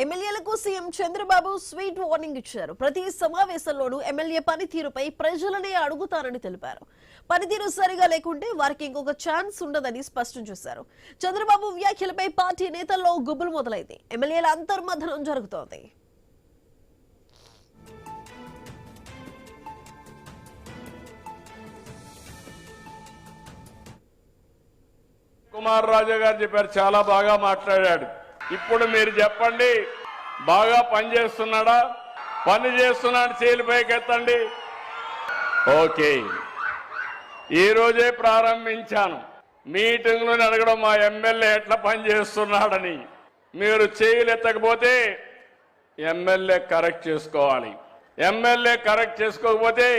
ఎమ్మెల్యేలకు CM Chandrababu sweet warning ఇచ్చారు. ప్రతి సమావేశంలోనూ ఎమ్మెల్యే పనితీరుపై ప్రజలనే అడుగుతారని తెలిపారు. పనితీరు సరిగా లేకుంటే వారికి ఇంకొక ఛాన్స్ ఉండదని స్పష్టం చేశారు. చంద్రబాబు వ్యాఖ్యలపై పార్టీ నేతల్లో గుబులు మొదలైంది. ఎమ్మెల్యేల అంతర్మథనం జరుగుతోంది. కుమార్ రాజా గారు చెప్పారు, చాలా బాగా మాట్లాడాడు. ఇప్పుడు మీరు చెప్పండి, బాగా పని చేస్తున్నాడా? పని చేస్తున్నాడు, చేతులు పైకెత్తండి. ఓకే, ఈ రోజే ప్రారంభించాను. మీటింగ్లో అడగడం మా ఎమ్మెల్యే ఎట్లా పని చేస్తున్నాడని. మీరు చేతులు ఎత్తకపోతే ఎమ్మెల్యే కరెక్ట్ చేసుకోవాలి. ఎమ్మెల్యే కరెక్ట్ చేసుకోకపోతే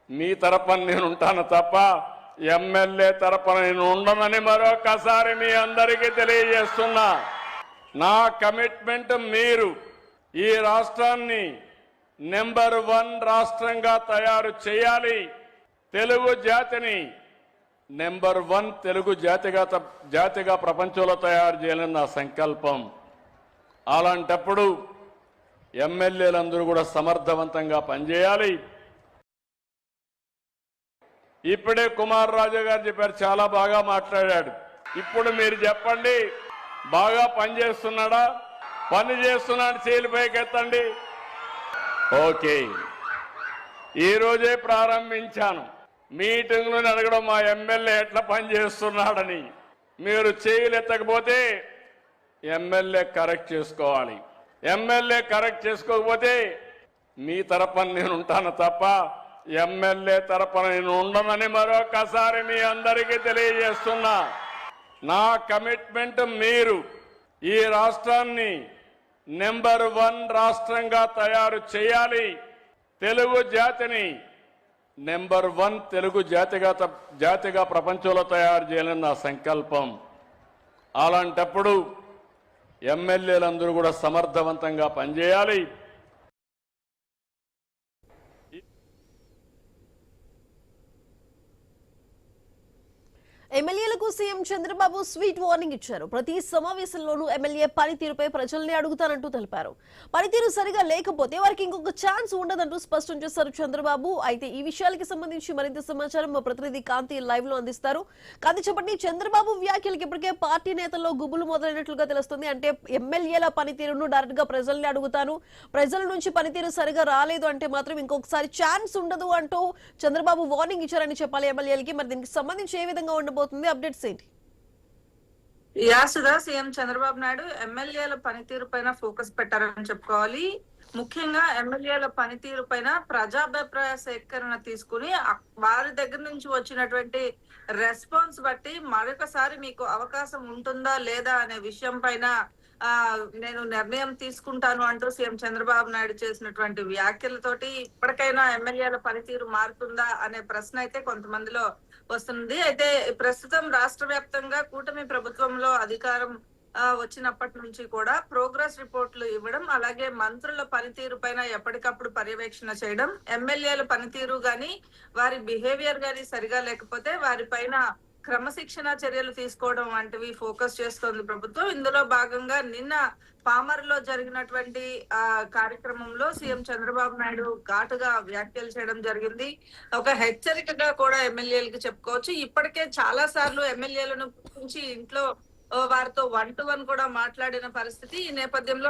మీ తరపున నేను ఉంటాను తప్ప ఎమ్మెల్యే తరపున నేను ఉండనని మరొకసారి మీ అందరికీ తెలియజేస్తున్నా. నా కమిట్మెంట్, మీరు ఈ రాష్ట్రాన్ని నెంబర్ 1 రాష్ట్రంగా తయారు చేయాలి. తెలుగు జాతిని నెంబర్ 1 తెలుగు జాతిగా ప్రపంచంలో తయారు చేయాలని నా సంకల్పం. అలాంటప్పుడు ఎమ్మెల్యేలందరూ కూడా సమర్థవంతంగా పనిచేయాలి. ఇప్పుడే కుమార్ రాజా గారు చెప్పారు, చాలా బాగా మాట్లాడాడు. ఇప్పుడు మీరు చెప్పండి, బాగా పని చేస్తున్నాడా? పని చేస్తున్నాడు, చేతులు పైకెత్తండి. ఓకే, ఈ రోజే ప్రారంభించాను. మీటింగ్లో అడగడం మా ఎమ్మెల్యే ఎట్లా పని చేస్తున్నాడని. మీరు చేతులు ఎత్తకపోతే ఎమ్మెల్యే కరెక్ట్ చేసుకోవాలి. ఎమ్మెల్యే కరెక్ట్ చేసుకోకపోతే మీ తరపున నేను ఉంటాను తప్ప ఎమ్మెల్యే తరపున నేను ఉండనని మరొకసారి మీ అందరికీ తెలియజేస్తున్నా. నా కమిట్మెంట్, మీరు ఈ రాష్ట్రాన్ని నెంబర్ 1 రాష్ట్రంగా తయారు చేయాలి. తెలుగు జాతిని నెంబర్ 1 తెలుగు జాతిగా ప్రపంచంలో తయారు చేయాలని నా సంకల్పం. అలాంటప్పుడు ఎమ్మెల్యేలందరూ కూడా సమర్థవంతంగా పనిచేయాలి. ఎమ్మెల్యేలకు సీఎం చంద్రబాబు స్వీట్ వార్నింగ్ ఇచ్చారు. ప్రతి సమావేశంలోనూ ఎమ్మెల్యే పనితీరుపై ప్రజల్ని అడుగుతారంటూ తెలిపారు. పనితీరు సరిగా లేకపోతే వారికి ఇంకొక ఛాన్స్ ఉండదంటూ స్పష్టం చేశారు చంద్రబాబు. అయితే ఈ విషయాలకి సంబంధించి మరింత సమాచారం మా ప్రతినిధి కాంతి లైవ్ లో అందిస్తారు. కాంతి, చెప్పండి, చంద్రబాబు వ్యాఖ్యలకి ఇప్పటికే పార్టీ నేతల్లో గుబులు మొదలైనట్లుగా తెలుస్తుంది. అంటే ఎమ్మెల్యేల పనితీరును డైరెక్ట్ గా ప్రజల్ని అడుగుతాను, ప్రజల నుంచి పనితీరు సరిగా రాలేదు అంటే మాత్రం ఇంకొకసారి ఛాన్స్ ఉండదు అంటూ చంద్రబాబు వార్నింగ్ ఇచ్చారని చెప్పాలి ఎమ్మెల్యేలకి. మరి దీనికి సంబంధించి ఏ విధంగా ఉండబోతుంది? అప్డేట్స్ ఏంటి? యాసుదా సీఎం చంద్రబాబు నాయుడు ఎమ్మెల్యేల పనితీరు పైన ఫోకస్ పెట్టారని చెప్పుకోవాలి. ముఖ్యంగా ఎమ్మెల్యేల పనితీరు పైన ప్రజాభిప్రాయ సేకరణ తీసుకుని వారి దగ్గర నుంచి వచ్చినటువంటి రెస్పాన్స్ బట్టి మరొకసారి మీకు అవకాశం ఉంటుందా లేదా అనే విషయం పైన నేను నిర్ణయం తీసుకుంటాను అంటూ సీఎం చంద్రబాబు నాయుడు చేసినటువంటి వ్యాఖ్యలతోటి ఇప్పటికైనా ఎమ్మెల్యేల పనితీరు మారుతుందా అనే ప్రశ్న అయితే కొంతమందిలో వస్తుంది. అయితే ప్రస్తుతం రాష్ట్ర వ్యాప్తంగా కూటమి ప్రభుత్వంలో అధికారం వచ్చినప్పటి నుంచి కూడా ప్రోగ్రెస్ రిపోర్ట్లు ఇవ్వడం, అలాగే మంత్రుల పనితీరు పైన ఎప్పటికప్పుడు పర్యవేక్షణ చేయడం, ఎమ్మెల్యేల పనితీరు గాని వారి బిహేవియర్ గాని సరిగా లేకపోతే వారి పైన క్రమశిక్షణ చర్యలు తీసుకోవడం వంటివి ఫోకస్ చేస్తోంది ప్రభుత్వం. ఇందులో భాగంగా నిన్న పామర్లో జరిగినటువంటి కార్యక్రమంలో సీఎం చంద్రబాబు నాయుడు ఘాటుగా వ్యాఖ్యలు చేయడం జరిగింది. ఒక హెచ్చరికగా కూడా ఎమ్మెల్యేలకు చెప్పుకోవచ్చు. ఇప్పటికే చాలా సార్లు ఎమ్మెల్యేలను గురించి ఇంట్లో వారితో 1-to-1 కూడా మాట్లాడిన పరిస్థితి. ఈ నేపథ్యంలో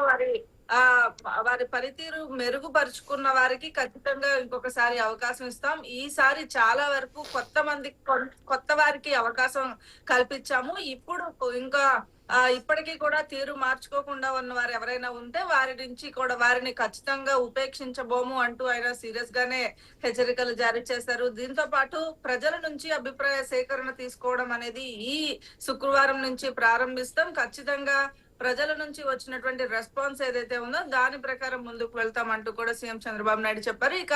వారి పనితీరు మెరుగుపరుచుకున్న వారికి ఖచ్చితంగా ఇంకొకసారి అవకాశం ఇస్తాం. ఈసారి చాలా వరకు కొత్త వారికి అవకాశం కల్పించాము. ఇప్పుడు ఇంకా ఇప్పటికీ కూడా తీరు మార్చుకోకుండా ఉన్న వారు ఎవరైనా ఉంటే వారి నుంచి కూడా వారిని ఖచ్చితంగా ఉపేక్షించబోము అంటూ ఆయన సీరియస్ గానే హెచ్చరికలు జారీ చేశారు. దీంతో పాటు ప్రజల నుంచి అభిప్రాయ సేకరణ తీసుకోవడం అనేది ఈ శుక్రవారం నుంచి ప్రారంభిస్తాం. ఖచ్చితంగా ప్రజల నుంచి వచ్చినటువంటి రెస్పాన్స్ ఏదైతే ఉందో దాని ప్రకారం ముందుకు వెళ్తామంటూ కూడా సీఎం చంద్రబాబు నాయుడు చెప్పారు. ఇక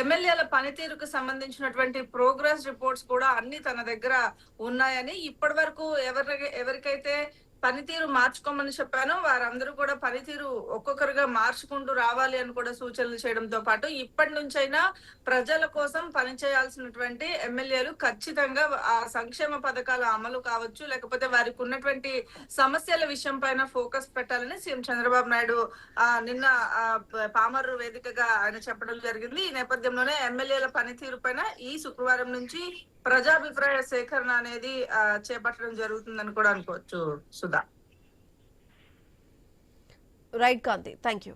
ఎమ్మెల్యేల పనితీరుకు సంబంధించినటువంటి ప్రోగ్రెస్ రిపోర్ట్స్ కూడా అన్ని తన దగ్గర ఉన్నాయని, ఇప్పటి వరకు ఎవరికైతే పనితీరు మార్చుకోమని చెప్పాను. వారందరూ కూడా పనితీరు ఒక్కొక్కరుగా మార్చుకుంటూ రావాలి అని కూడా సూచనలు చేయడంతో పాటు ఇప్పటి నుంచైనా ప్రజల కోసం పనిచేయాల్సినటువంటి ఎమ్మెల్యేలు ఖచ్చితంగా ఆ సంక్షేమ పథకాల అమలు కావచ్చు, లేకపోతే వారికి ఉన్నటువంటి సమస్యల విషయం పైన ఫోకస్ పెట్టాలని సీఎం చంద్రబాబు నాయుడు నిన్న పామర్రు వేదికగా ఆయన చెప్పడం జరిగింది. ఈ నేపథ్యంలోనే ఎమ్మెల్యేల పనితీరు పైన ఈ శుక్రవారం నుంచి ప్రజాభిప్రాయ సేకరణ అనేది చేపట్టడం జరుగుతుందని కూడా అనుకోవచ్చు Sudha. Right Kanti, thank you.